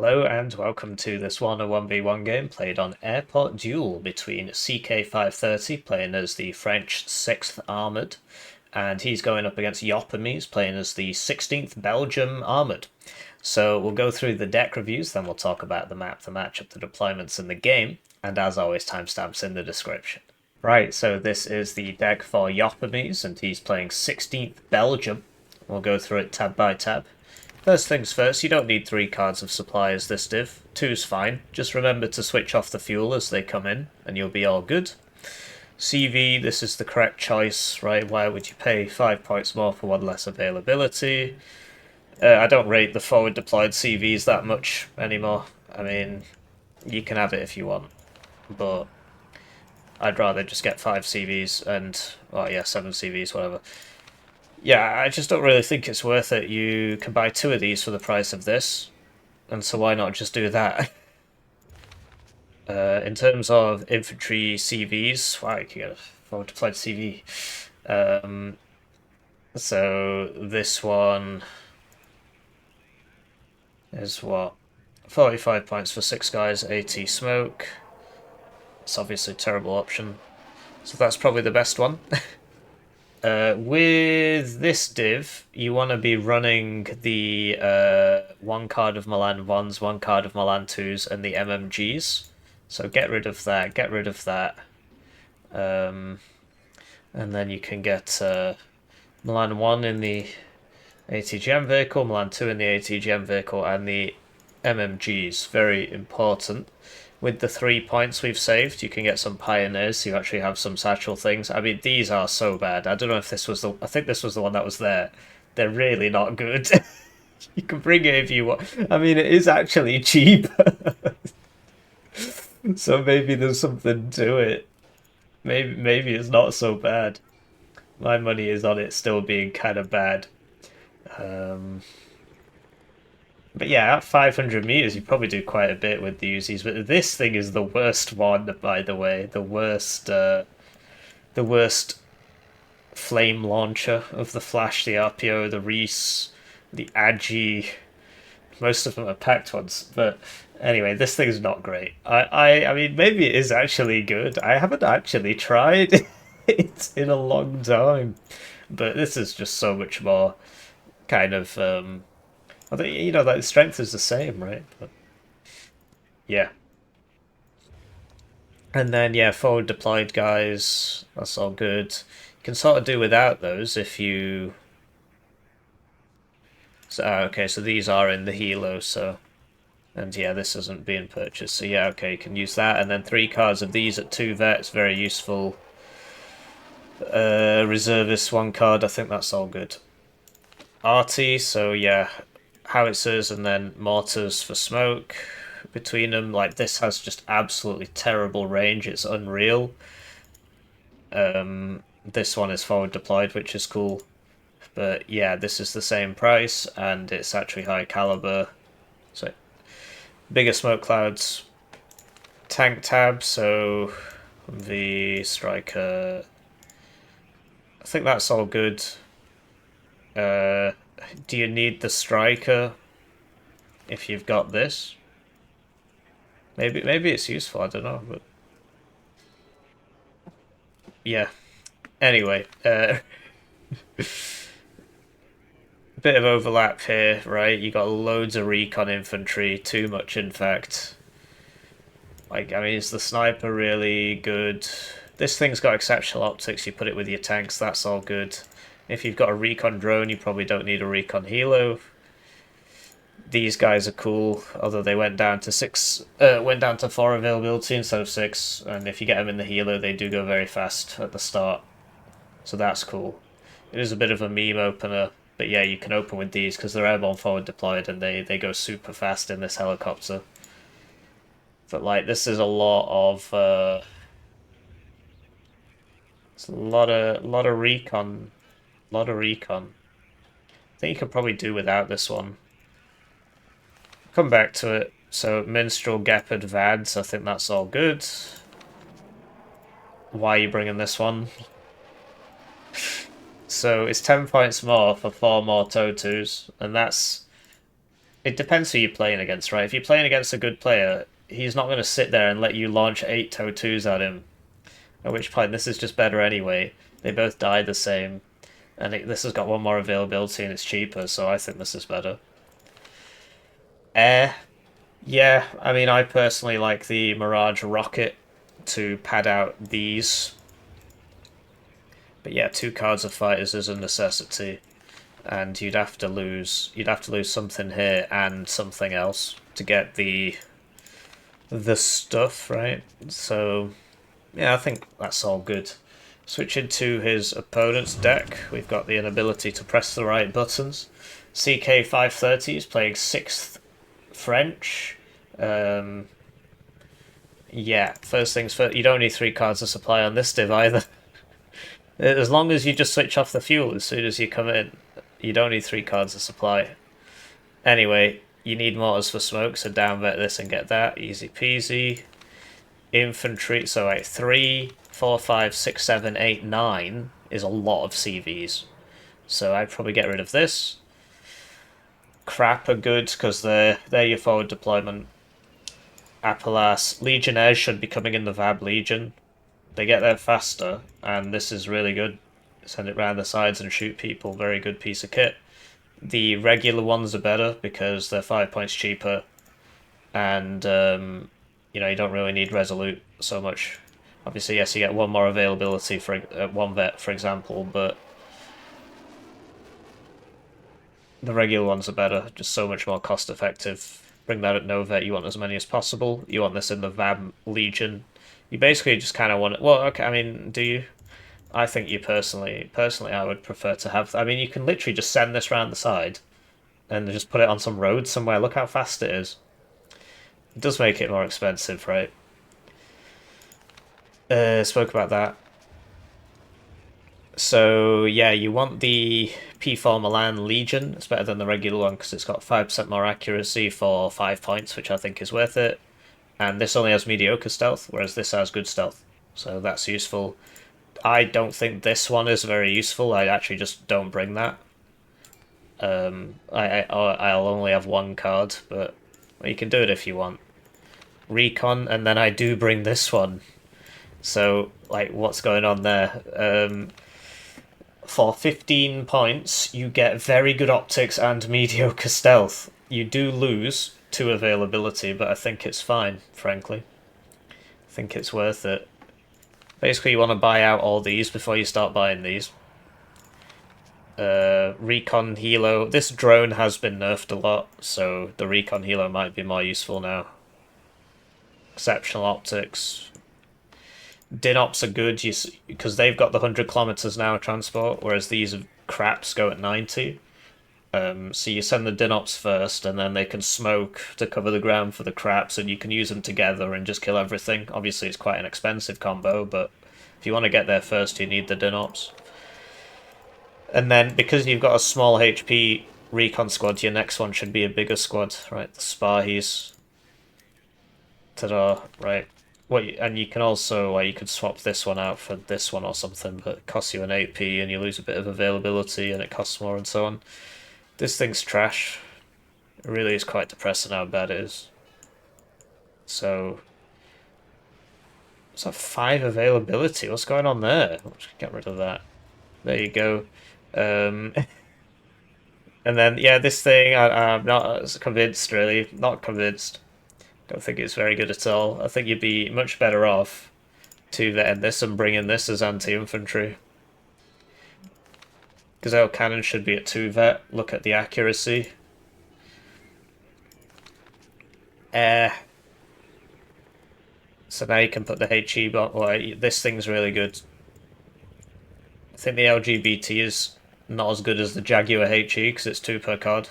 Hello and welcome to this Warno 1v1 game played on Airport Duel between CK530 playing as the French 6th Armoured, and he's going up against Jopemies playing as the 16th Belgian Armoured. So we'll go through the deck reviews, then we'll talk about the map, the matchup, the deployments in the game, and as always timestamps in the description. Right, so this is the deck for Jopemies, and he's playing 16th Belgium. We'll go through it tab by tab. First things first, you don't need 3 cards of supply as this div. 2's fine. Just remember to switch off the fuel as they come in, and you'll be all good. CV, this is the correct choice, right? Why would you pay 5 points more for 1 less availability? I don't rate the forward deployed CVs that much anymore. I mean, you can have it if you want, but I'd rather just get 5 CVs and, well, yeah, 7 CVs, whatever. Yeah, I just don't really think it's worth it. You can buy 2 of these for the price of this, and so why not just do that? In terms of infantry CVs, wow, you can get a forward deployed CV. So this one is what? 45 points for 6 guys, 80 smoke. It's obviously a terrible option. So that's probably the best one. With this div, you want to be running the 1 card of Milan 1s, 1 card of Milan 2s, and the MMGs. So get rid of that, get rid of that. And then you can get Milan 1 in the ATGM vehicle, Milan 2 in the ATGM vehicle, and the MMGs. Very important. With the 3 points we've saved, you can get some pioneers, so you actually have some satchel things. I mean, these are so bad. I don't know if this was the... I think this was the one that was there. They're really not good. You can bring it if you want. I mean, it is actually cheap. So maybe there's something to it. Maybe it's not so bad. My money is on it still being kind of bad. But yeah, at 500 meters, you probably do quite a bit with the Uzis. But this thing is the worst one, by the way. The worst flame launcher of the Flash, the RPO, the Reese, the Agi. Most of them are packed ones. But anyway, this thing is not great. I mean, maybe it is actually good. I haven't actually tried it in a long time. But this is just so much more kind of... I think, you know, that strength is the same, right? But, yeah. And then, yeah, forward deployed guys, that's all good. You can sort of do without those if you... So, okay, so these are in the Helo, so... And yeah, this isn't being purchased, so yeah, okay, you can use that. And then 3 cards of these at 2 vets, very useful. Reservist 1 card, I think that's all good. Arty, so yeah, howitzers and then mortars for smoke between them. Like, this has just absolutely terrible range. It's unreal. This one is forward deployed, which is cool. But yeah, this is the same price, and it's actually high caliber. So, bigger smoke clouds. Tank tab, so the striker... I think that's all good. Do you need the striker if you've got this? Maybe it's useful, I don't know, but yeah. Anyway, bit of overlap here, right? You got loads of recon infantry, too much in fact. Like, I mean, is the sniper really good? This thing's got exceptional optics, you put it with your tanks, that's all good. If you've got a recon drone, you probably don't need a recon helo. These guys are cool, although they went down to 4 availability instead of 6. And if you get them in the helo, they do go very fast at the start, so that's cool. It is a bit of a meme opener, but yeah, you can open with these because they're airborne forward deployed and they go super fast in this helicopter. But like, this is a lot of it's a lot of recon. Lot of recon. I think you could probably do without this one. Come back to it. So, Minstrel, Gepard, Vads, I think that's all good. Why are you bringing this one? So, it's 10 points more for 4 more Totus, and that's It depends who you're playing against, right? If you're playing against a good player, he's not going to sit there and let you launch 8 toe 2s at him. At which point, this is just better anyway. They both die the same. And this has got one more availability and it's cheaper, so I think this is better. Air. Yeah, I mean, I personally like the Mirage Rocket to pad out these. But yeah, 2 cards of fighters is a necessity. And you'd have to lose something here and something else to get the stuff, right? So yeah, I think that's all good. Switching to his opponent's deck, we've got the inability to press the right buttons. CK530 is playing 6th French. Yeah, first things first, you don't need 3 cards of supply on this div either. As long as you just switch off the fuel as soon as you come in, you don't need 3 cards of supply. Anyway, you need mortars for smoke, so downvet this and get that. Easy peasy. Infantry, so like 3, 4, 5, 6, 7, 8, 9 is a lot of CVs. So I'd probably get rid of this. Crap are good because they're your forward deployment. Appelas. Legionnaires should be coming in the Vab Legion. They get there faster, and this is really good. Send it round the sides and shoot people. Very good piece of kit. The regular ones are better because they're 5 points cheaper, and you don't really need Resolute so much. Obviously, yes, you get one more availability for one vet, for example, but the regular ones are better, just so much more cost effective. Bring that at no vet, you want as many as possible. You want this in the VAB Legion. You basically just kind of want it. Well, okay, I mean, do you? I think you personally, I would prefer to have. I mean, you can literally just send this round the side, and just put it on some road somewhere. Look how fast it is. It does make it more expensive, right? Spoke about that. So yeah, you want the P4 Milan Legion. It's better than the regular one because it's got 5% more accuracy for 5 points, which I think is worth it. And this only has mediocre stealth, whereas this has good stealth. So that's useful. I don't think this one is very useful. I actually just don't bring that. I'll only have 1 card, but well, you can do it if you want. Recon, and then I do bring this one. So, like, what's going on there? For 15 points, you get very good optics and mediocre stealth. You do lose 2 availability, but I think it's fine, frankly. I think it's worth it. Basically, you want to buy out all these before you start buying these. Recon Helo. This drone has been nerfed a lot, so the Recon Helo might be more useful now. Exceptional optics. Dinops are good because they've got the 100 kilometers an hour transport, whereas these craps go at 90. So you send the Dinops first, and then they can smoke to cover the ground for the craps, and you can use them together and just kill everything. Obviously, it's quite an expensive combo, but if you want to get there first, you need the Dinops. And then, because you've got a small HP recon squad, your next one should be a bigger squad, right? The Spahis. Ta-da, right. And you can also, you could swap this one out for this one or something, but it costs you an 8p and you lose a bit of availability and it costs more and so on. This thing's trash. It really is quite depressing how bad it is. So, it's a 5 availability. What's going on there? Let's get rid of that. There you go. And then, yeah, this thing, I'm not as convinced, really. Not convinced. Don't think it's very good at all. I think you'd be much better off to end this and bring in this as anti-infantry. Gazelle Cannon should be at 2 vet. Look at the accuracy. So now you can put the HE bot. Well, this thing's really good. I think the LGBT is not as good as the Jaguar HE because it's 2 per card.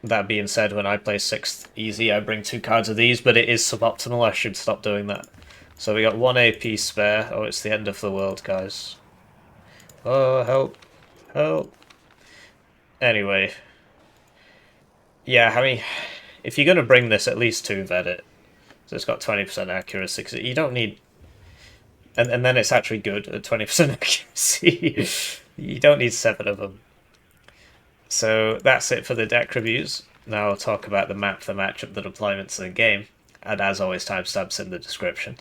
That being said, when I play 6th easy, I bring 2 cards of these, but it is suboptimal. I should stop doing that. So we got 1 AP spare. Oh, it's the end of the world, guys. Oh, help. Help. Anyway. Yeah, I mean, if you're going to bring this, at least 2 vet it. So it's got 20% accuracy, because you don't need... And then it's actually good at 20% accuracy. You don't need 7 of them. So that's it for the deck reviews. Now I'll talk about the map, the matchup, the deployments of the game, and as always, timestamps in the description.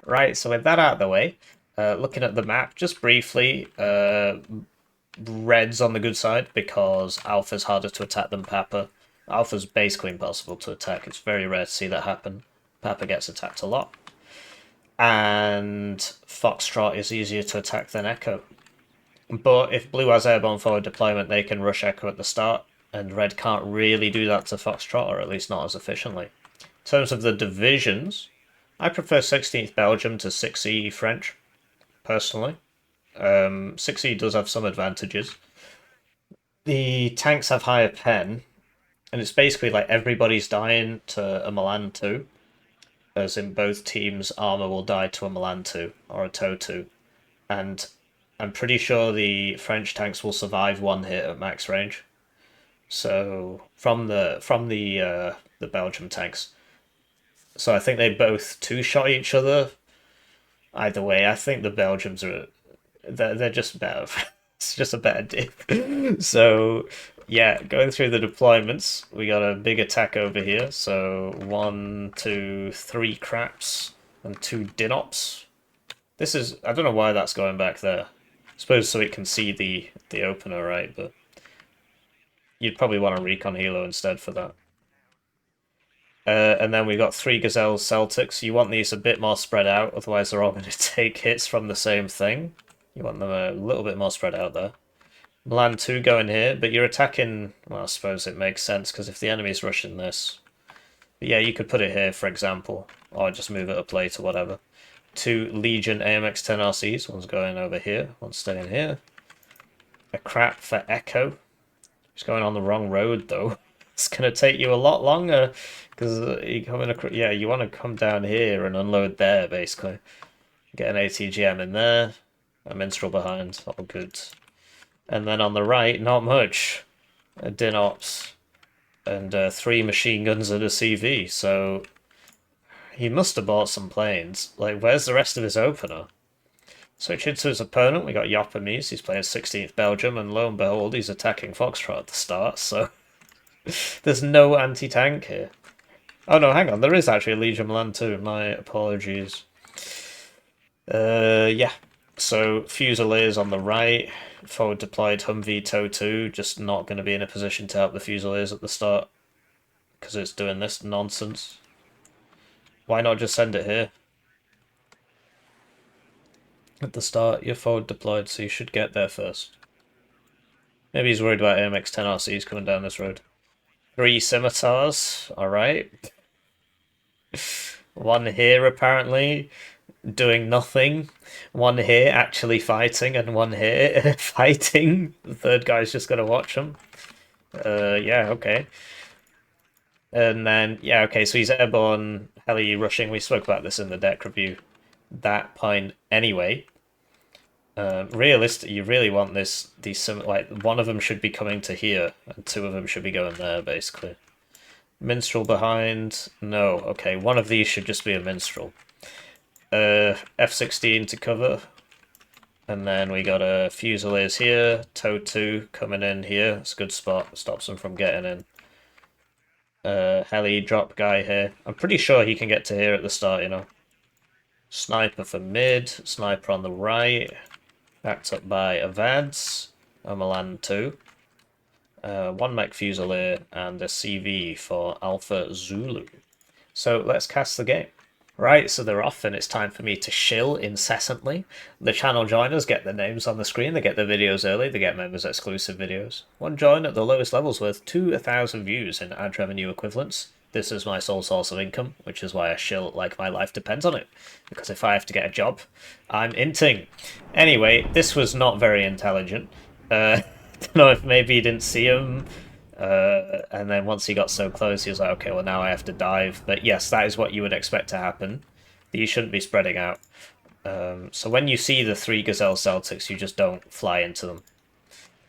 Right, so with that out of the way, looking at the map just briefly, red's on the good side because alpha's harder to attack than Papa. Alpha's basically impossible to attack. It's very rare to see that happen. Papa gets attacked a lot. And Foxtrot is easier to attack than Echo. But if Blue has airborne forward deployment, they can rush Echo at the start, and Red can't really do that to Foxtrot, or at least not as efficiently. In terms of the divisions, I prefer 16th Belgium to 6E French, personally. 6E does have some advantages. The tanks have higher pen, and it's basically like everybody's dying to a Milan 2, as in both teams' armor will die to a Milan 2 or a TOW 2. And I'm pretty sure the French tanks will survive one hit at max range. So from the Belgium tanks. So I think they both two-shot each other. Either way, I think the Belgians are they're just better. It's just a better dip. So yeah, going through the deployments, we got a big attack over here. So 1, 2, 3 craps and 2 dinops. This is I don't know why that's going back there. I suppose so it can see the opener, right? But you'd probably want a recon helo instead for that. And then we got 3 Gazelles Celtics. You want these a bit more spread out, otherwise they're all going to take hits from the same thing. You want them a little bit more spread out there. Milan 2 going here, but you're attacking... Well, I suppose it makes sense, because if the enemy's rushing this... But yeah, you could put it here, for example, or just move it up late or whatever. 2 Legion AMX 10 RCs. One's going over here, one's staying here. A crap for Echo. He's going on the wrong road, though. It's going to take you a lot longer, because yeah, you want to come down here and unload there, basically. Get an ATGM in there. A Minstrel behind, all good. And then on the right, not much. A Dinops. And 3 machine guns and a CV, so... He must have bought some planes. Like, where's the rest of his opener? Switch into his opponent, we got Jopemies, he's playing 16th Belgium, and lo and behold, he's attacking Foxtrot at the start, so... There's no anti-tank here. Oh no, hang on, there is actually a Legion Milan too, my apologies. Yeah. So, Fusiliers on the right, forward deployed Humvee TOW 2, just not going to be in a position to help the Fusiliers at the start, because it's doing this nonsense. Why not just send it here? At the start, you're forward deployed, so you should get there first. Maybe he's worried about AMX 10 RCs coming down this road. 3 Scimitars, alright. 1 here, apparently, doing nothing. 1 here, actually fighting, and 1 here, fighting. The third guy's just gonna watch him. Yeah, okay. And then, yeah, okay, so he's airborne, heli rushing. We spoke about this in the deck review. That point anyway. Realistic, you really want these like, one of them should be coming to here, and 2 of them should be going there, basically. Minstrel behind, no, okay, one of these should just be a Minstrel. F-16 to cover, and then we got a Fusiliers here, TOW 2 coming in here, it's a good spot, stops them from getting in. Heli drop guy here, I'm pretty sure he can get to here at the start, you know. Sniper for mid, sniper on the right. Backed up by Avads, a Milan 2, 1 Mech Fusilier, and a CV for Alpha Zulu. So let's cast the game. Right, so they're off, and it's time for me to shill incessantly. The channel joiners get their names on the screen, they get their videos early, they get members exclusive videos. 1 join at the lowest levels worth 2,000 views in ad revenue equivalents. This is my sole source of income, which is why I shill like my life depends on it. Because if I have to get a job, I'm inting. Anyway, this was not very intelligent. Don't know if maybe he didn't see him. And then once he got so close, he was like, okay, well now I have to dive. But yes, that is what you would expect to happen. You shouldn't be spreading out. So when you see the 3 Gazelle Celtics, you just don't fly into them.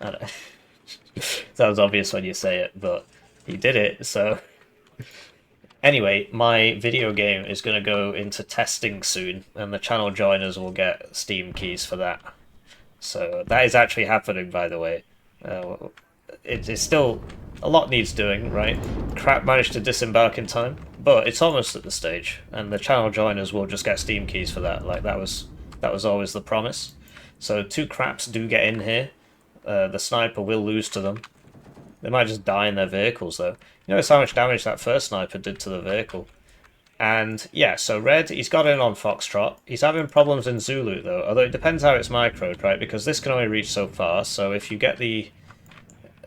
I don't know. Sounds obvious when you say it, but he did it, so... Anyway, my video game is going to go into testing soon, and the channel joiners will get Steam keys for that. So that is actually happening, by the way. it's still... A lot needs doing, right? Crap managed to disembark in time, but it's almost at the stage, and the channel joiners will just get Steam keys for that. Like, that was always the promise. So 2 craps do get in here. The sniper will lose to them. They might just die in their vehicles, though. You notice how much damage that first sniper did to the vehicle. And, yeah, so Red, he's got in on Foxtrot. He's having problems in Zulu, though, although it depends how it's microed, right? Because this can only reach so far, so if you get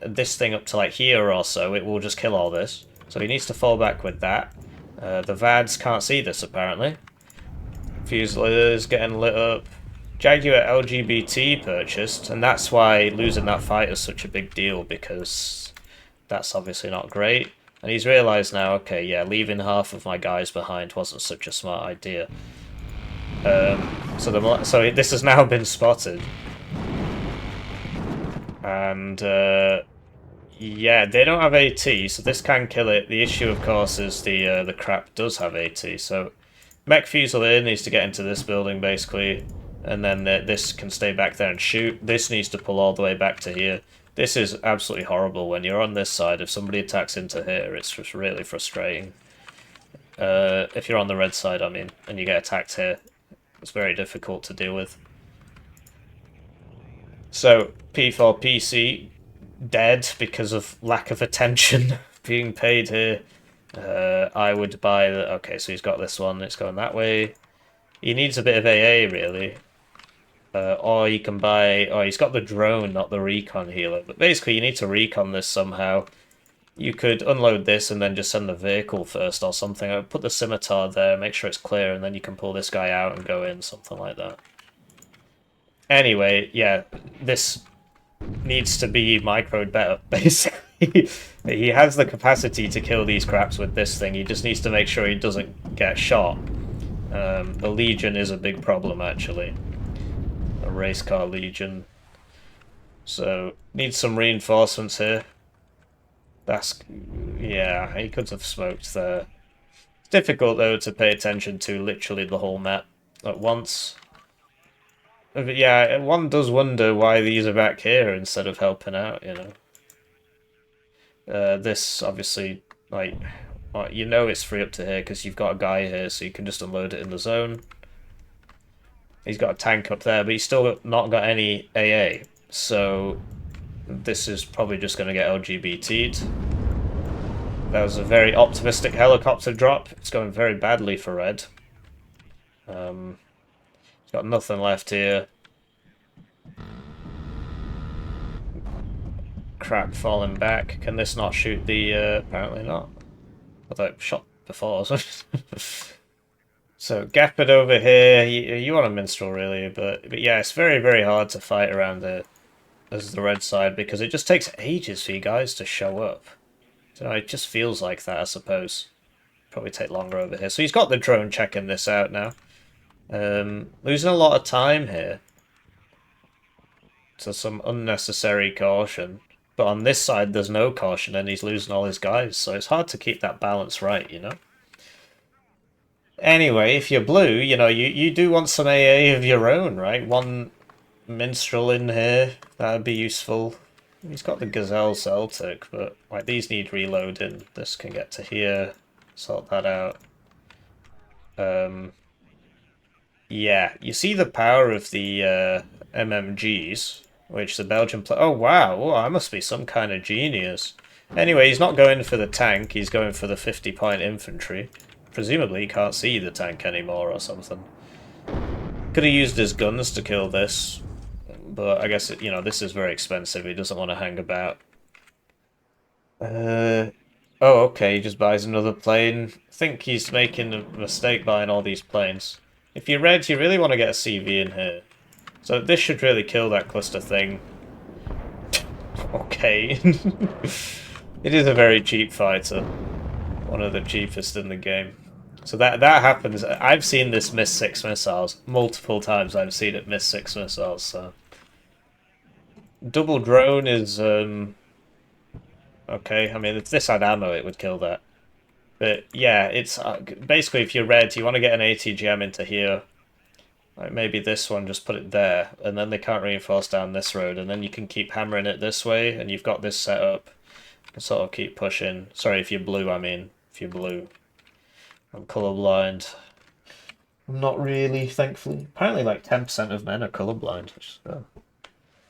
this thing up to, like, here or so, it will just kill all this. So he needs to fall back with that. The VADs can't see this, apparently. Fusiliers getting lit up. Jaguar LGBT purchased, and that's why losing that fight is such a big deal, because that's obviously not great. And he's realised now, okay, yeah, leaving half of my guys behind wasn't such a smart idea. So this has now been spotted. And, yeah, they don't have AT, so this can kill it. The issue, of course, is the crap does have AT, so Mech Fusilier needs to get into this building, basically, and then this can stay back there and shoot. This needs to pull all the way back to here. This is absolutely horrible. When you're on this side, if somebody attacks into here, it's just really frustrating. If you're on the red side, I mean, and you get attacked here, it's very difficult to deal with. So, P4PC, dead because of lack of attention being paid here. I would buy the... Okay, so he's got this one, it's going that way. He needs a bit of AA, really. Or you can buy... Oh, he's got the drone, not the recon healer. But basically, you need to recon this somehow. You could unload this and then just send the vehicle first or something. I would put the scimitar there, make sure it's clear, and then you can pull this guy out and go in, something like that. Anyway, yeah, this needs to be microed better, basically. He has the capacity to kill these craps with this thing. He just needs to make sure he doesn't get shot. The Legion is a big problem, actually. A race car Legion. So, needs some reinforcements here. That's... Yeah, he could have smoked there. It's difficult, though, to pay attention to literally the whole map at once. But yeah, one does wonder why these are back here instead of helping out, you know. This, obviously, like... You know it's free up to here because you've got a guy here, so you can just unload it in the zone. He's got a tank up there, but he's still not got any AA. So this is probably just going to get LGBT'd. That was a very optimistic helicopter drop. It's going very badly for Red. He's got nothing left here. Crap falling back. Can this not shoot the... apparently not. Although it shot before. So, Gappard over here, you want a minstrel really, but yeah, it's very, very hard to fight around it as the red side, because it just takes ages for you guys to show up. So it just feels like that, I suppose. Probably take longer over here. So he's got the drone checking this out now. Losing a lot of time here to some unnecessary caution. But on this side, there's no caution, and he's losing all his guys, so it's hard to keep that balance right, you know? Anyway, if you're blue, you know, you do want some AA of your own, right? One minstrel in here, that would be useful. He's got the Gazelle Celtic, but like these need reloading. This can get to here, sort that out. Yeah, you see the power of the MMGs, which the Belgian play. Oh wow, oh, I must be some kind of genius. Anyway, he's not going for the tank, he's going for the 50-point infantry. Presumably he can't see the tank anymore or something. Could have used his guns to kill this, but I guess, you know, this is very expensive. He doesn't want to hang about. Oh, okay, he just buys another plane. I think he's making a mistake buying all these planes. If you're red, you really want to get a CV in here. So this should really kill that cluster thing. Okay. It is a very cheap fighter. One of the cheapest in the game. So that happens. I've seen this miss 6 missiles. Multiple times I've seen it miss 6 missiles, so... Double drone is, okay, I mean, if this had ammo, it would kill that. But, yeah, it's... basically, if you're red, you want to get an ATGM into here. Like maybe this one, just put it there, and then they can't reinforce down this road, and then you can keep hammering it this way, and you've got this set up. You can sort of keep pushing. Sorry, if you're blue, I mean. If you're blue. I'm colourblind. I'm not really, thankfully. Apparently like 10% of men are colourblind, which is,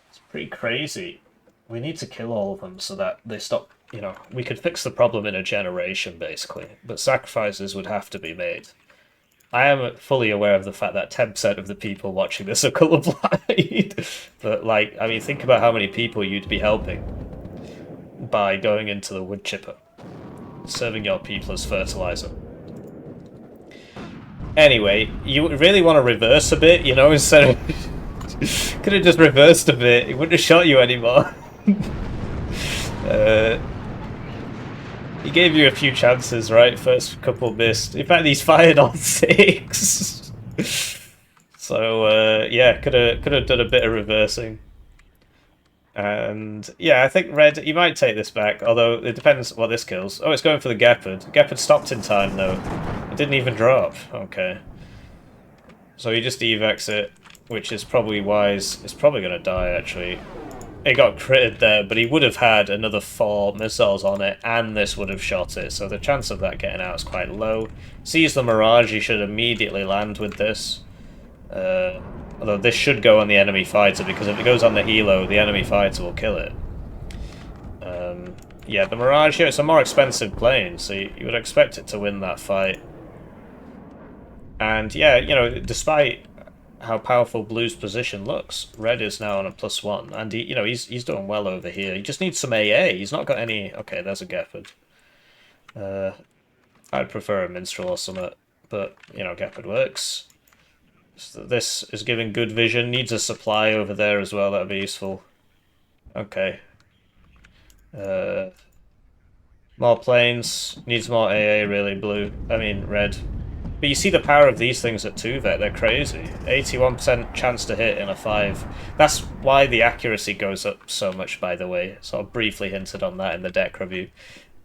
it's pretty crazy. We need to kill all of them so that they stop, you know, we could fix the problem in a generation, basically, but sacrifices would have to be made. I am fully aware of the fact that 10% of the people watching this are colourblind, but, like, I mean, think about how many people you'd be helping by going into the wood chipper, serving your people as fertilizer. Anyway, you really want to reverse a bit, you know, instead of... Could have just reversed a bit, it wouldn't have shot you anymore. He gave you a few chances, right? First couple missed. In fact, he's fired on 6. So, yeah, could have done a bit of reversing. And, yeah, I think red, you might take this back, although it depends what this kills. Oh, it's going for the Gepard. Gepard stopped in time, though. It didn't even drop. Okay. So he just evacs it, which is probably wise. It's probably going to die, actually. It got critted there, but he would have had another 4 missiles on it, and this would have shot it, so the chance of that getting out is quite low. Sees the Mirage, he should immediately land with this. Although this should go on the enemy fighter, because if it goes on the Helo, the enemy fighter will kill it. Yeah, the Mirage here, it's a more expensive plane, so you would expect it to win that fight. And yeah, you know, despite how powerful blue's position looks, red is now on a +1, and he, you know, he's doing well over here. He just needs some AA. He's not got any. Okay, there's a Gepard. I'd prefer a Minstrel or something, but you know, Gepard works. So this is giving good vision. Needs a supply over there as well. That'd be useful. Okay. More planes. Needs more AA. Really, blue. I mean, red. But you see the power of these things at 2-vet, they're crazy. 81% chance to hit in a 5. That's why the accuracy goes up so much, by the way. Sort of briefly hinted on that in the deck review.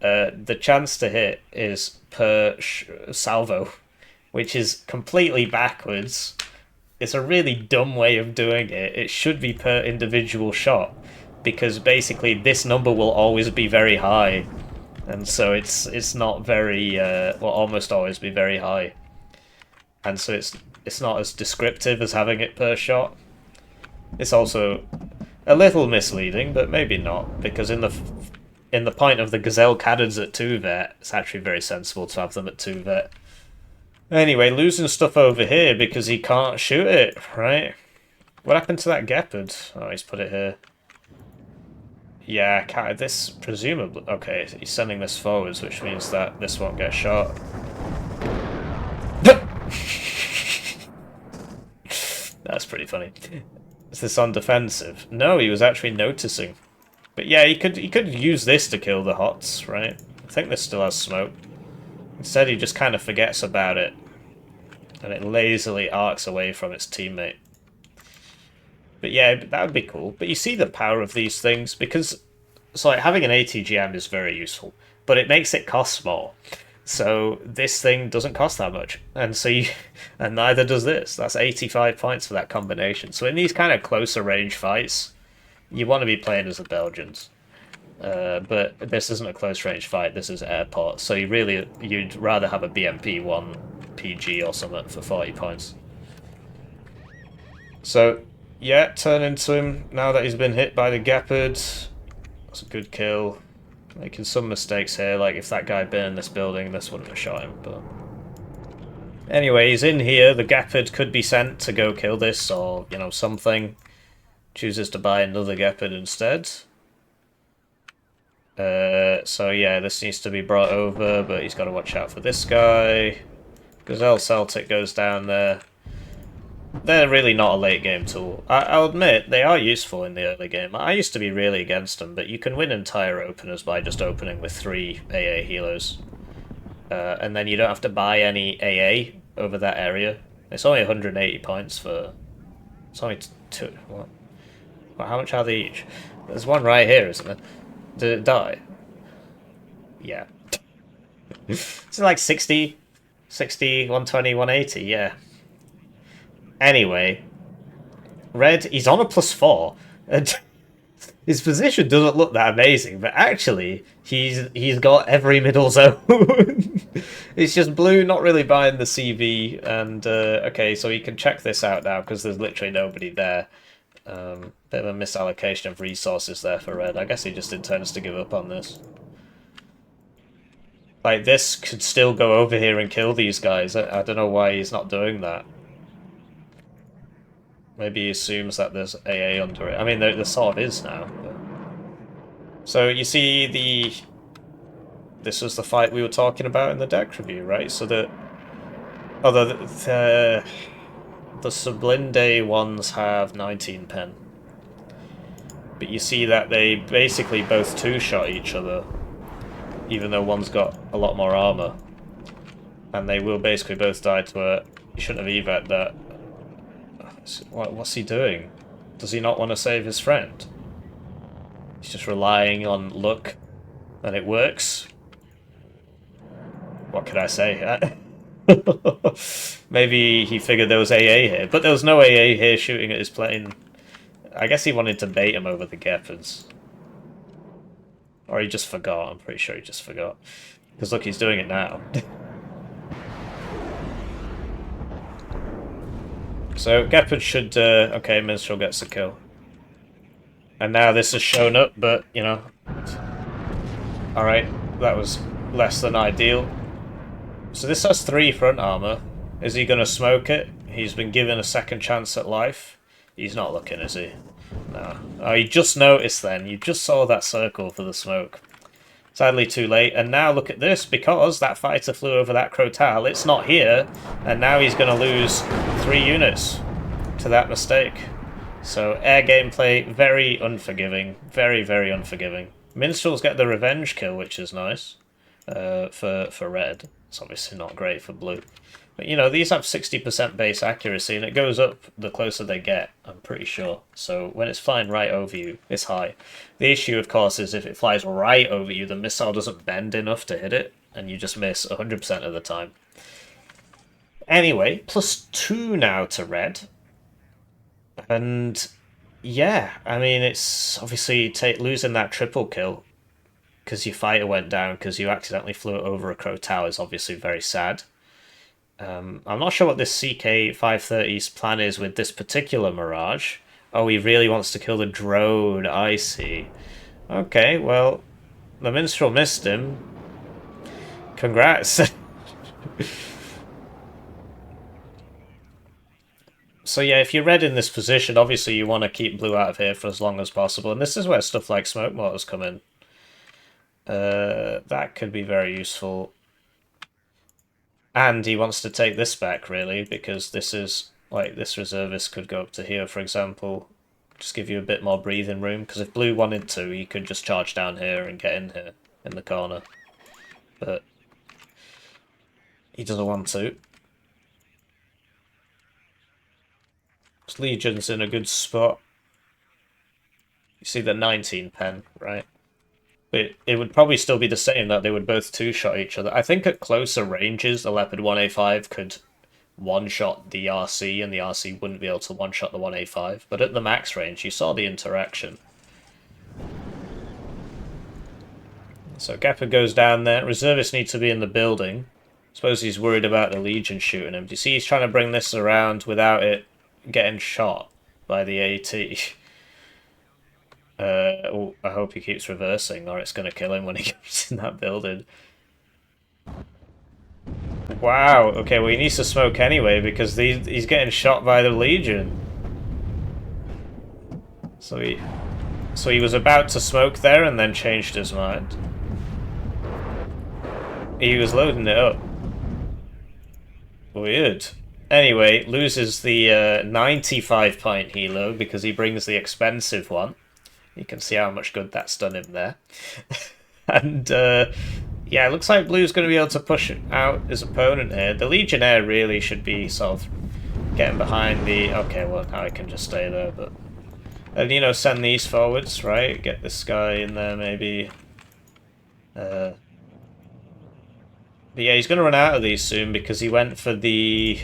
The chance to hit is per salvo, which is completely backwards. It's a really dumb way of doing it. It should be per individual shot, because basically this number will always be very high. And so it's not very, will almost always be very high. And so it's not as descriptive as having it per shot. It's also a little misleading, but maybe not, because in the point of the Gazelle cannons at 2-vet, it's actually very sensible to have them at 2-vet. Anyway, losing stuff over here because he can't shoot it, right? What happened to that Gepard? Oh, he's put it here. Yeah, this presumably... Okay, he's sending this forwards, which means that this won't get shot. That's pretty funny. Is this on defensive? No, he was actually noticing. But yeah, he could use this to kill the HOTS, right? I think this still has smoke. Instead, he just kind of forgets about it. And it lazily arcs away from its teammate. But yeah, that would be cool. But you see the power of these things, because so like having an ATGM is very useful, but it makes it cost more. So this thing doesn't cost that much, and so and neither does this. That's 85 points for that combination. So in these kind of closer range fights, you want to be playing as the Belgians. But this isn't a close range fight. This is Airport, so you'd rather have a BMP-1 PG or something for 40 points. So yeah, turn into him now that he's been hit by the Gepard. That's a good kill. Making some mistakes here, like if that guy had been in this building, this wouldn't have shot him, but... Anyway, he's in here. The Gepard could be sent to go kill this, or, you know, something. Chooses to buy another Gepard instead. So yeah, this needs to be brought over, but he's got to watch out for this guy. Gazelle Celtic goes down there. They're really not a late game tool. I'll admit, they are useful in the early game. I used to be really against them, but you can win entire openers by just opening with 3 AA healers. And then you don't have to buy any AA over that area. It's only 180 points for... It's only 2... What? Well, how much are they each? There's one right here, isn't there? Did it die? Yeah. It's like 60, 120, 180, yeah. Anyway, red, he's on a +4. And his position doesn't look that amazing, but actually, he's got every middle zone. It's just blue not really buying the CV, and okay, so he can check this out now because there's literally nobody there. Bit of a misallocation of resources there for red. I guess he just intends to give up on this. Like, this could still go over here and kill these guys. I don't know why he's not doing that. Maybe he assumes that there's AA under it. I mean, there sort of is now. But... So, you see this was the fight we were talking about in the deck review, right? So the... Oh, the Sublinde ones have 19 pen. But you see that they basically both two-shot each other, even though one's got a lot more armor. And they will basically both die to a... You shouldn't have evac that. What's he doing? Does he not want to save his friend? He's just relying on luck, and it works. What could I say? Maybe he figured there was AA here, but there was no AA here shooting at his plane. I guess he wanted to bait him over the Gepards. Or he just forgot, I'm pretty sure he just forgot. Because look, he's doing it now. So, Gepard should... okay, Minstrel gets the kill. And now this has shown up, but, you know... Alright, that was less than ideal. So this has 3 front armor. Is he going to smoke it? He's been given a second chance at life. He's not looking, is he? No. Oh, you just noticed then. You just saw that circle for the smoke. Sadly too late. And now look at this, because that fighter flew over that Crotal. It's not here. And now he's going to lose 3 units to that mistake. So air gameplay, very unforgiving. Very, very unforgiving. Minstrels get the revenge kill, which is nice for red. It's obviously not great for blue. But, you know, these have 60% base accuracy, and it goes up the closer they get, I'm pretty sure. So when it's flying right over you, it's high. The issue, of course, is if it flies right over you, the missile doesn't bend enough to hit it, and you just miss 100% of the time. Anyway, +2 now to red. And, yeah, I mean, it's obviously losing that triple kill because your fighter went down because you accidentally flew it over a Crow Tower is obviously very sad. I'm not sure what this CK530's plan is with this particular Mirage. Oh, he really wants to kill the drone, I see. Okay, well, the Minstrel missed him. Congrats. So yeah, if you're red in this position, obviously you want to keep blue out of here for as long as possible. And this is where stuff like smoke mortars come in. That could be very useful. And he wants to take this back, really, because this is, like, this reservist could go up to here, for example. Just give you a bit more breathing room, because if blue wanted to, he could just charge down here and get in here, in the corner. But he doesn't want to. This Legion's in a good spot. You see the 19 pen, right? But it would probably still be the same, that they would both two-shot each other. I think at closer ranges, the Leopard 1A5 could one-shot the RC, and the RC wouldn't be able to one-shot the 1A5. But at the max range, you saw the interaction. So Gepard goes down there. Reservists need to be in the building. I suppose he's worried about the Legion shooting him. Do you see he's trying to bring this around without it getting shot by the AT? Oh, I hope he keeps reversing, or it's going to kill him when he gets in that building. Wow, okay, well he needs to smoke anyway, because he's getting shot by the Legion. So he was about to smoke there and then changed his mind. He was loading it up. Weird. Anyway, loses the 95 pint helo because he brings the expensive one. You can see how much good that's done him there. And, yeah, it looks like Blue's going to be able to push out his opponent here. The Legionnaire really should be sort of getting behind the... Okay, well, now I can just stay there, but... And, you know, send these forwards, right? Get this guy in there, maybe. But yeah, he's going to run out of these soon because he went for the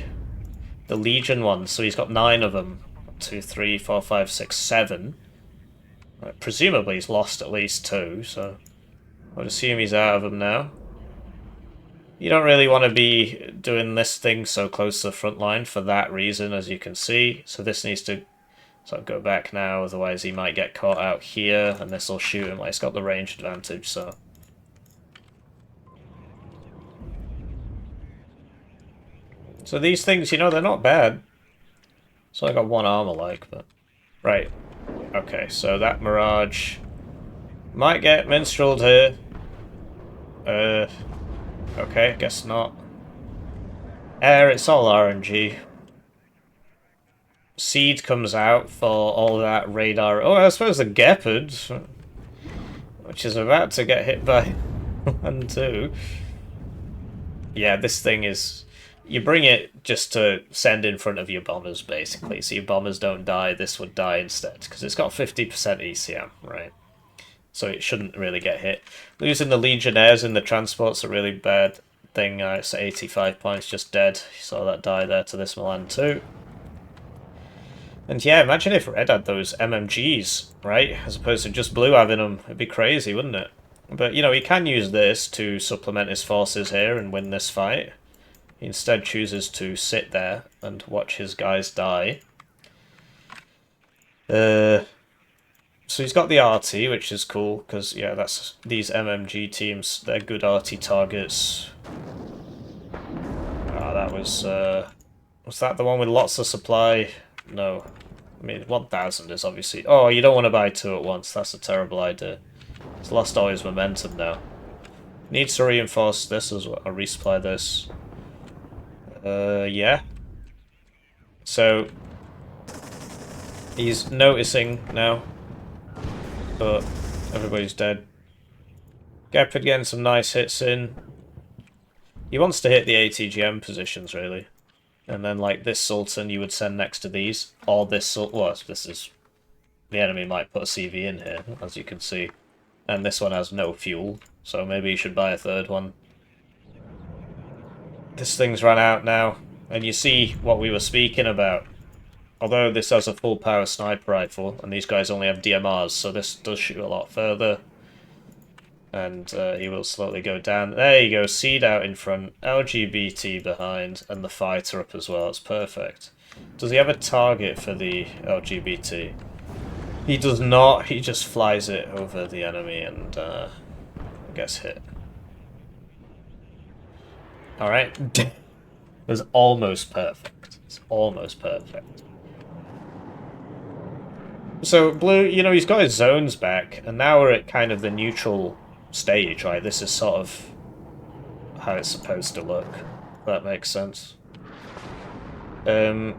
the Legion ones, so he's got 9 of them. 1, 2, 3, 4, 5, 6, 7. Right, presumably he's lost at least 2, so I would assume he's out of them now. You don't really want to be doing this thing so close to the front line for that reason, as you can see. So this needs to sort of go back now, otherwise he might get caught out here, and this will shoot him. Like, it's got the range advantage, so... So these things, you know, they're not bad. It's only got 1 armor, like, but... Right. Okay, so that Mirage might get minstreled here. Okay, guess not. Air, it's all RNG. Seed comes out for all that radar. Oh, I suppose the Gepard, which is about to get hit by 1, 2. Yeah, this thing is... You bring it just to send in front of your bombers, basically. So your bombers don't die, this would die instead. Because it's got 50% ECM, right? So it shouldn't really get hit. Losing the Legionnaires in the transport's a really bad thing. It's 85 points, just dead. You saw that die there to this Milan too. And yeah, imagine if Red had those MMGs, right? As opposed to just Blue having them. It'd be crazy, wouldn't it? But, you know, he can use this to supplement his forces here and win this fight. He instead chooses to sit there and watch his guys die. So he's got the RT, which is cool, because, yeah, that's these MMG teams, they're good RT targets. Ah, that was that the one with lots of supply? No. I mean, 1,000 is obviously... Oh, you don't want to buy 2 at once, that's a terrible idea. It's lost all his momentum now. Needs to reinforce this as well, or resupply this. Yeah. So, he's noticing now, but everybody's dead. Gepard getting some nice hits in. He wants to hit the ATGM positions, really. And then, like, this Sultan you would send next to these, or this Sultan... Well, this is... The enemy might put a CV in here, as you can see. And this one has no fuel, so maybe you should buy a 3rd one. This thing's run out now, and you see what we were speaking about. Although this has a full power sniper rifle, and these guys only have DMRs, so this does shoot a lot further. And he will slowly go down. There you go, Seed out in front, LGBT behind, and the fighter up as well. It's perfect. Does he have a target for the LGBT? He does not. He just flies it over the enemy and gets hit. Alright. It was almost perfect. It's almost perfect. So, Blue, you know, he's got his zones back, and now we're at kind of the neutral stage, right? This is sort of how it's supposed to look. If that makes sense. And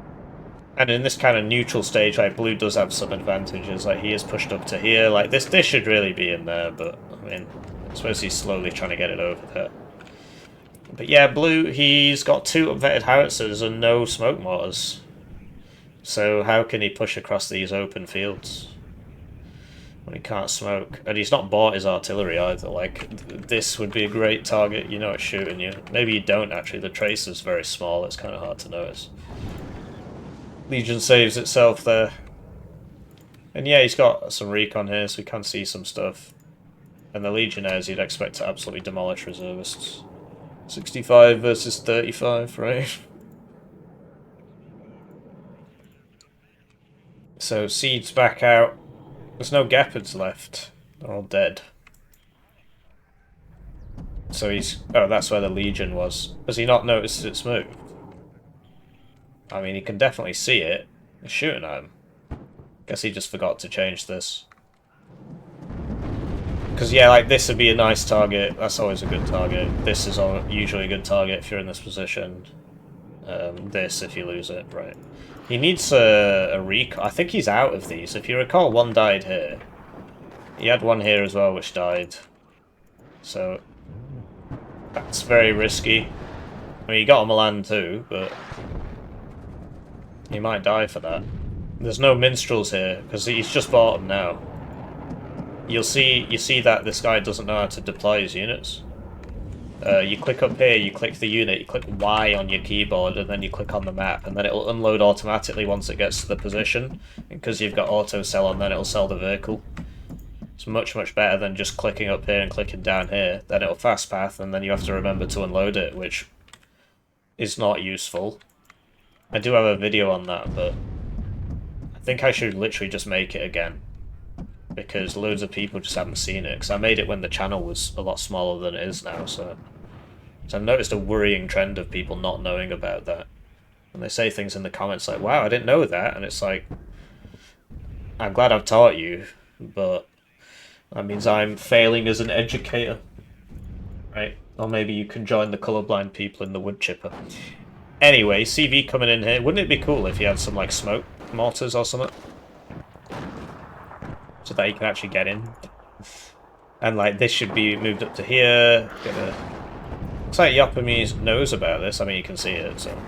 in this kind of neutral stage, like, Blue does have some advantages. Like, he is pushed up to here. Like, this should really be in there, but, I mean, I suppose he's slowly trying to get it over there. But yeah, Blue, he's got 2 upvetted howitzers and no smoke mortars. So how can he push across these open fields when he can't smoke? And he's not bought his artillery either. Like, this would be a great target. You know it's shooting you. Maybe you don't, actually. The trace is very small. It's kind of hard to notice. Legion saves itself there. And yeah, he's got some recon here, so we can see some stuff. And the Legionnaires you'd expect to absolutely demolish reservists. 65 versus 35, right? So, Seed's back out. There's no Gepards left. They're all dead. So he's... Oh, that's where the Legion was. Has he not noticed it's moved? I mean, he can definitely see it. He's shooting at him. Guess he just forgot to change this. Because, yeah, like, this would be a nice target. That's always a good target. This is usually a good target if you're in this position. This, if you lose it, right. He needs a recall. I think he's out of these. If you recall, one died here. He had one here as well, which died. So, that's very risky. I mean, he got a Milan too, but he might die for that. There's no minstrels here, because he's just bought them now. You see that this guy doesn't know how to deploy his units. You click up here, you click the unit, you click Y on your keyboard, and then you click on the map, and then it'll unload automatically once it gets to the position. Because you've got auto sell on, then it'll sell the vehicle. It's much, much better than just clicking up here and clicking down here. Then it'll fast path, and then you have to remember to unload it, which is not useful. I do have a video on that, but I think I should literally just make it again. Because loads of people just haven't seen it. Because I made it when the channel was a lot smaller than it is now, so I've noticed a worrying trend of people not knowing about that. And they say things in the comments like, wow, I didn't know that, and it's like, I'm glad I've taught you, but that means I'm failing as an educator. Right? Or maybe you can join the colourblind people in the wood chipper. Anyway, CV coming in here. Wouldn't it be cool if you had some, like, smoke mortars or something? So that you can actually get in. And, like, this should be moved up to here. Looks like Jopemies knows about this. I mean, you can see it, so...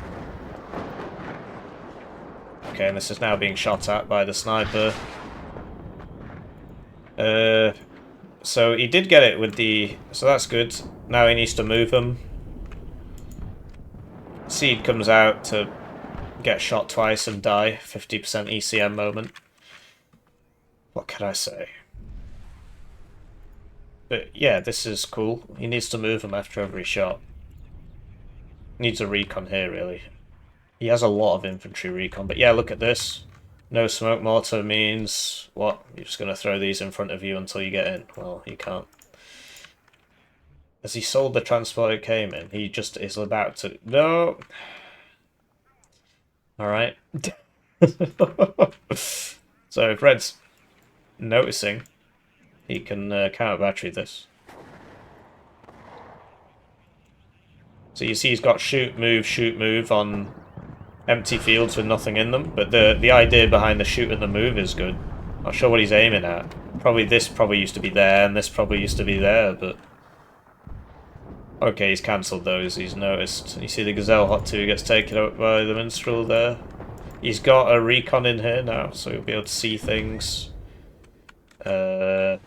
Okay, and this is now being shot at by the sniper. So he did get it with the... So that's good. Now he needs to move them. Seed comes out to get shot twice and die. 50% ECM moment. What can I say? But yeah, this is cool. He needs to move them after every shot. Needs a recon here, really. He has a lot of infantry recon, but yeah, look at this. No smoke mortar means... What? You're just going to throw these in front of you until you get in? Well, you can't. Has he sold the transport it came in? He just is about to... No! Alright. So if Red's noticing, he can counter battery this. So you see he's got shoot, move on empty fields with nothing in them, but the idea behind the shoot and the move is good. Not sure what he's aiming at. This probably used to be there, and this probably used to be there, but... Okay, he's cancelled those, he's noticed. You see the Gazelle Hot 2 gets taken out by the Minstrel there. He's got a recon in here now, so he'll be able to see things. Enemy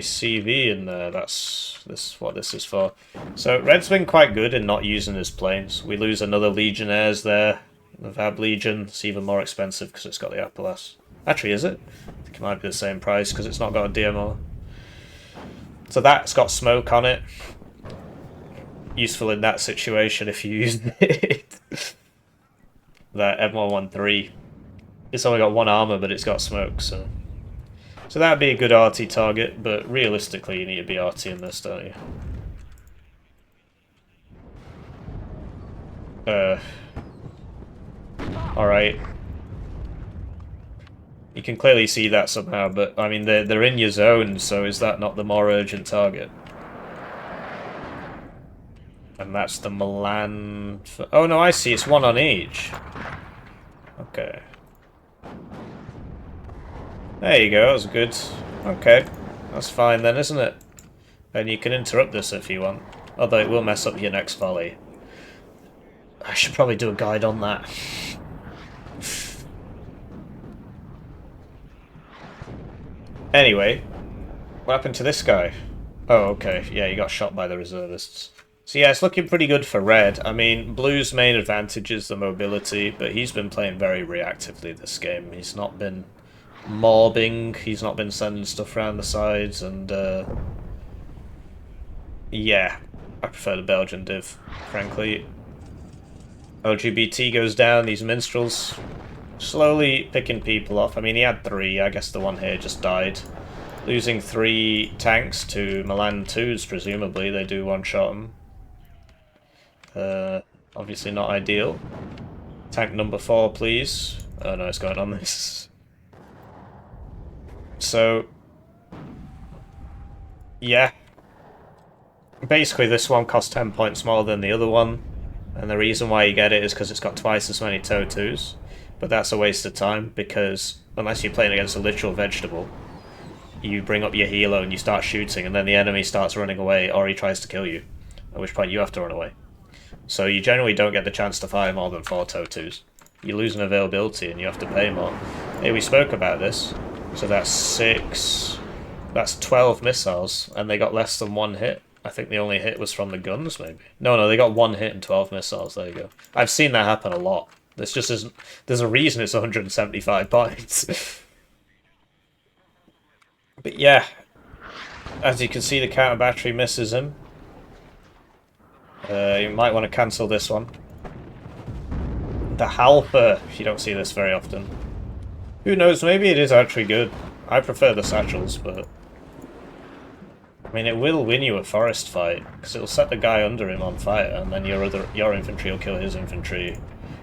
CV in there, that's what this is for. So Red's been quite good in not using his planes. We lose another Legionnaires there. The Vab Legion, it's even more expensive because it's got the Appalachian. Actually, is it? I think it might be the same price because it's not got a DMR. So that's got smoke on it. Useful in that situation if you use it. That M113. It's only got one armor, but it's got smoke, so... So that'd be a good RT target, but realistically you need to be RT in this, don't you? Alright. You can clearly see that somehow, but I mean they're in your zone, so is that not the more urgent target? And that's the Milan... Oh no, I see, it's one on each. Okay. There you go, that was good. Okay, that's fine then, isn't it? And you can interrupt this if you want. Although it will mess up your next volley. I should probably do a guide on that. Anyway, what happened to this guy? Oh, okay, yeah, he got shot by the reservists. So yeah, it's looking pretty good for Red. I mean, Blue's main advantage is the mobility, but he's been playing very reactively this game. He's not been mobbing, he's not been sending stuff around the sides, and yeah, I prefer the Belgian div, frankly. LGBT goes down, these minstrels slowly picking people off. I mean, he had 3, I guess the one here just died. Losing 3 tanks to Milan 2s, presumably, they do one-shot him. Obviously not ideal. Tank number 4, please. Oh no, it's going on this. So, yeah. Basically this one costs 10 points more than the other one. And the reason why you get it is because it's got twice as many TOW2s. But that's a waste of time, because unless you're playing against a literal vegetable, you bring up your helo and you start shooting, and then the enemy starts running away, or he tries to kill you. At which point you have to run away. So you generally don't get the chance to fire more than 4 TOW2s. You lose an availability and you have to pay more. Here we spoke about this. So that's 6... That's 12 missiles, and they got less than 1 hit. I think the only hit was from the guns, maybe. No, they got 1 hit and 12 missiles. There you go. I've seen that happen a lot. This just isn't... There's a reason it's 175 points. But yeah, as you can see, the counter battery misses him. You might want to cancel this one. The Halper. You don't see this very often. Who knows, maybe it is actually good. I prefer the satchels, but... I mean, it will win you a forest fight, because it'll set the guy under him on fire, and then your infantry will kill his infantry.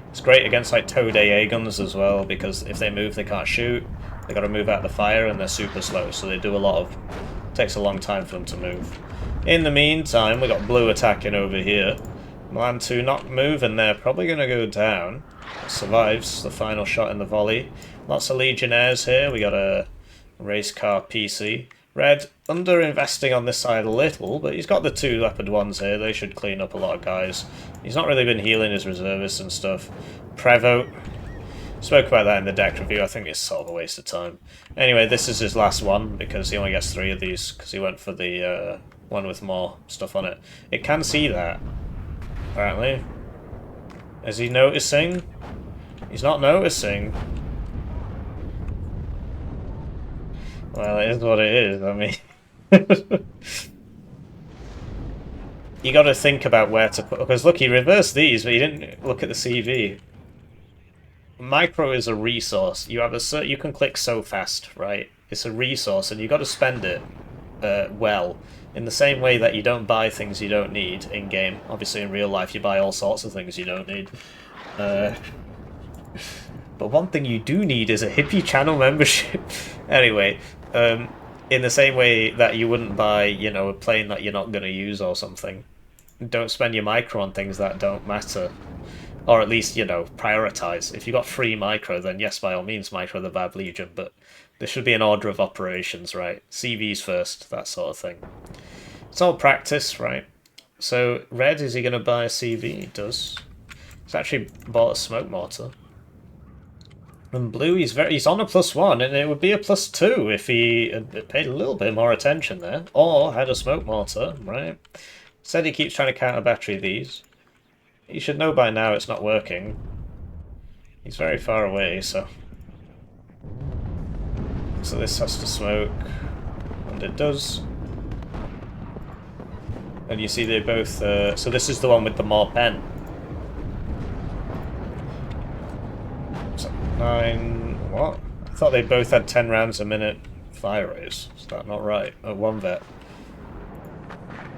It's great against, like, towed AA guns as well, because if they move, they can't shoot. They got to move out the fire, and they're super slow, so they do a lot of... It takes a long time for them to move. In the meantime, we got blue attacking over here. Milan 2 not moving there, probably going to go down. Survives the final shot in the volley. Lots of legionnaires here. We got a race car PC. Red under-investing on this side a little, but he's got the 2 leopard ones here. They should clean up a lot of guys. He's not really been healing his reservists and stuff. Prevost. Spoke about that in the deck review. I think it's sort of a waste of time. Anyway, this is his last one, because he only gets 3 of these, because he went for the one with more stuff on it. It can see that, apparently. Is he noticing? He's not noticing. Well, it is what it is, I mean... You gotta think about where to put... Because look, he reversed these, but he didn't look at the CV. Micro is a resource. You have a you can click so fast, right? It's a resource, and you got to spend it well. In the same way that you don't buy things you don't need in game. Obviously, in real life, you buy all sorts of things you don't need. But one thing you do need is a Hippie channel membership. Anyway, in the same way that you wouldn't buy, you know, a plane that you're not going to use or something. Don't spend your micro on things that don't matter. Or at least, you know, prioritize. If you got free micro, then yes, by all means, micro the Bad Legion, but there should be an order of operations, right? CVs first, that sort of thing. It's all practice, right? So, red, is he going to buy a CV? He does. He's actually bought a smoke mortar. And blue, he's on a +1, and it would be a +2 if he had paid a little bit more attention there. Or had a smoke mortar, right? Said he keeps trying to counter battery these. He should know by now it's not working. He's very far away, so... So this has to smoke. And it does. And you see they both... so this is the one with the more pen. So 9... What? I thought they both had 10 rounds a minute fire rates. Is that not right? At one vet.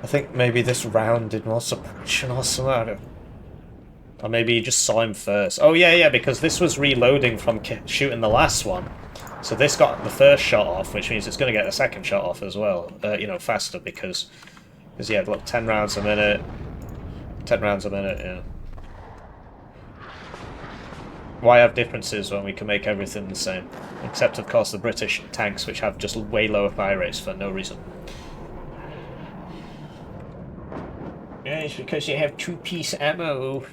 I think maybe this round did more suppression or something. I don't... Or maybe you just saw him first. Oh, yeah, because this was reloading from shooting the last one. So this got the first shot off, which means it's going to get the second shot off as well. You know, faster, because yeah, look, 10 rounds a minute. 10 rounds a minute, yeah. Why have differences when we can make everything the same? Except, of course, the British tanks, which have just way lower fire rates for no reason. Yeah, it's because you have 2-piece ammo.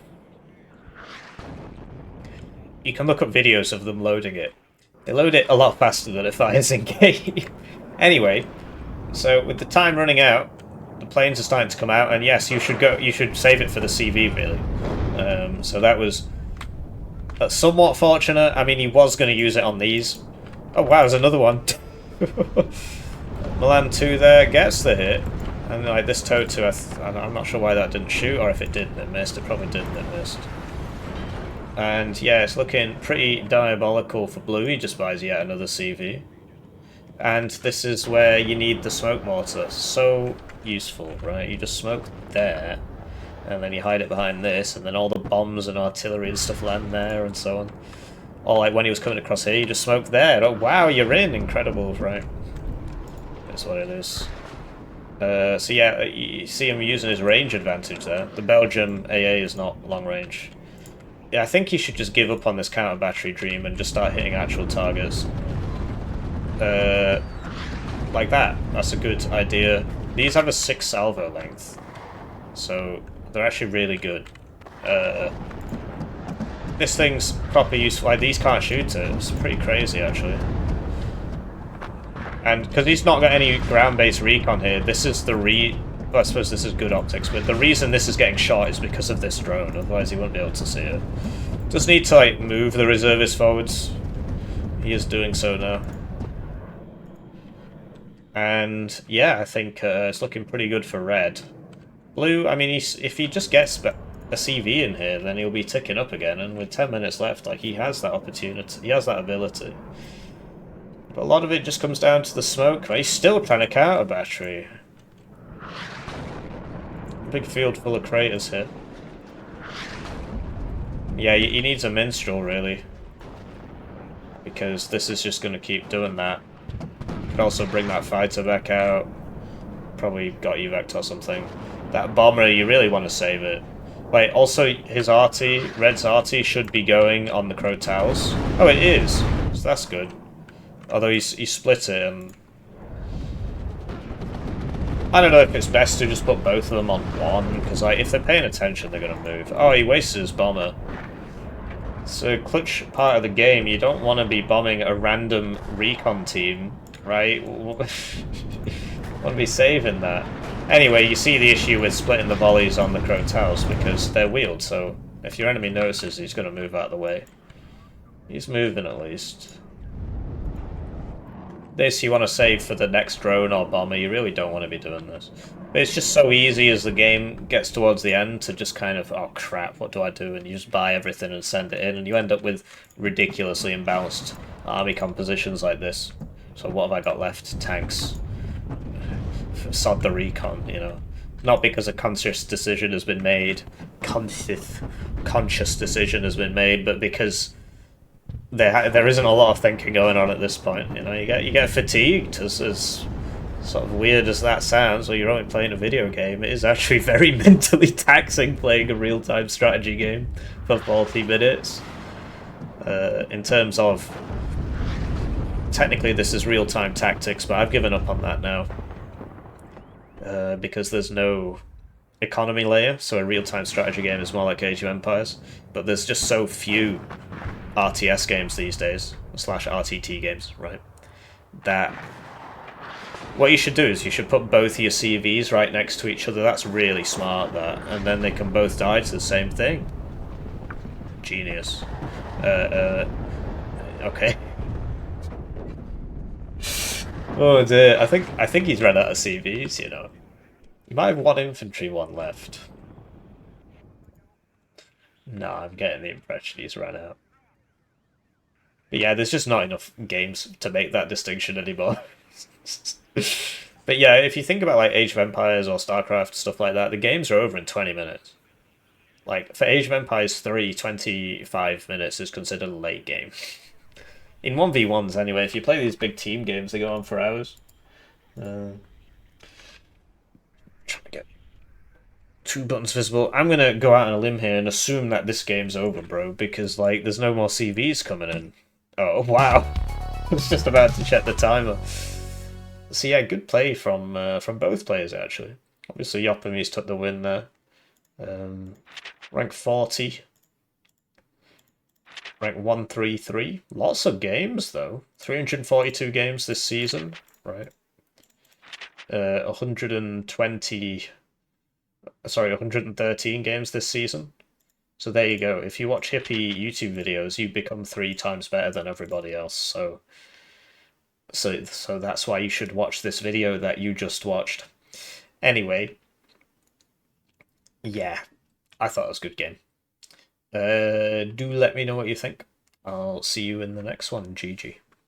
You can look up videos of them loading it. They load it a lot faster than it fires in game. Anyway, so with the time running out, the planes are starting to come out, and yes, you should save it for the CV, really. So that was somewhat fortunate. I mean, he was going to use it on these. Oh wow, there's another one. Milan 2 there gets the hit. And like this Toad 2, I'm not sure why that didn't shoot, or if it did and it missed. It probably did and it missed. And yeah, it's looking pretty diabolical for blue. He just buys yet another CV. And this is where you need the smoke mortar. So useful, right? You just smoke there, and then you hide it behind this, and then all the bombs and artillery and stuff land there, and so on. Or like when he was coming across here, you just smoke there. Oh wow, you're in! Incredible, right? That's what it is. So yeah, you see him using his range advantage there. The Belgian AA is not long range. Yeah, I think he should just give up on this counter battery dream and just start hitting actual targets. Like that. That's a good idea. These have a 6 salvo length, so they're actually really good. This thing's proper useful. Like, these can't shoot it. It's pretty crazy, actually. And because he's not got any ground-based recon here, this is the Well, I suppose this is good optics, but the reason this is getting shot is because of this drone, otherwise he won't be able to see it. Just need to, like, move the reservist forwards. He is doing so now. And, yeah, I think it's looking pretty good for red. Blue, I mean, if he just gets a CV in here, then he'll be ticking up again, and with 10 minutes left, like, he has that opportunity, he has that ability. But a lot of it just comes down to the smoke, right? He's still trying to counter battery. Big field full of craters here. Yeah, he needs a minstrel, really. Because this is just going to keep doing that. Could also bring that fighter back out. Probably got evac or something. That bomber, you really want to save it. Wait, also his arty, red's arty, should be going on the Crow Towers. Oh, it is. So that's good. Although he split it, and I don't know if it's best to just put both of them on one, because like, if they're paying attention, they're going to move. Oh, he wasted his bomber. It's a clutch part of the game. You don't want to be bombing a random recon team, right? Want to be saving that. Anyway, you see the issue with splitting the volleys on the Crow Towers, because they're wheeled, so if your enemy notices, he's going to move out of the way. He's moving at least. This you want to save for the next drone or bomber, you really don't want to be doing this. But it's just so easy as the game gets towards the end to just kind of, oh crap, what do I do? And you just buy everything and send it in, and you end up with ridiculously imbalanced army compositions like this. So what have I got left? Tanks. Sod the recon, you know. Not because a conscious decision has been made, conscious decision has been made, but because there isn't a lot of thinking going on at this point. You know, you get fatigued, as sort of weird as that sounds. Or you're only playing a video game. It is actually very mentally taxing playing a real-time strategy game for 40 minutes. In terms of technically, this is real-time tactics, but I've given up on that now because there's no economy layer. So a real-time strategy game is more like Age of Empires, but there's just so few RTS games these days, / RTT games, right? That what you should do is you should put both your CVs right next to each other. That's really smart, that, and then they can both die to the same thing. Genius. Okay. Oh dear, I think he's run out of CVs. You know, he might have one infantry, one left. No, I'm getting the impression he's run out. But yeah, there's just not enough games to make that distinction anymore. But yeah, if you think about like Age of Empires or StarCraft, stuff like that, the games are over in 20 minutes. Like, for Age of Empires 3, 25 minutes is considered a late game. In 1v1s anyway, if you play these big team games, they go on for hours. Trying to get 2 buttons visible. I'm gonna go out on a limb here and assume that this game's over, bro, because like there's no more CVs coming in. Oh wow! I was just about to check the timer. So yeah, good play from both players actually. Obviously, Jopemies took the win there. Rank 40. Rank 133. Lots of games though. 342 games this season, right? 113 games this season. So there you go. If you watch Hippie YouTube videos, you become 3 times better than everybody else. So that's why you should watch this video that you just watched. Anyway, yeah, I thought it was a good game. Do let me know what you think. I'll see you in the next one. GG.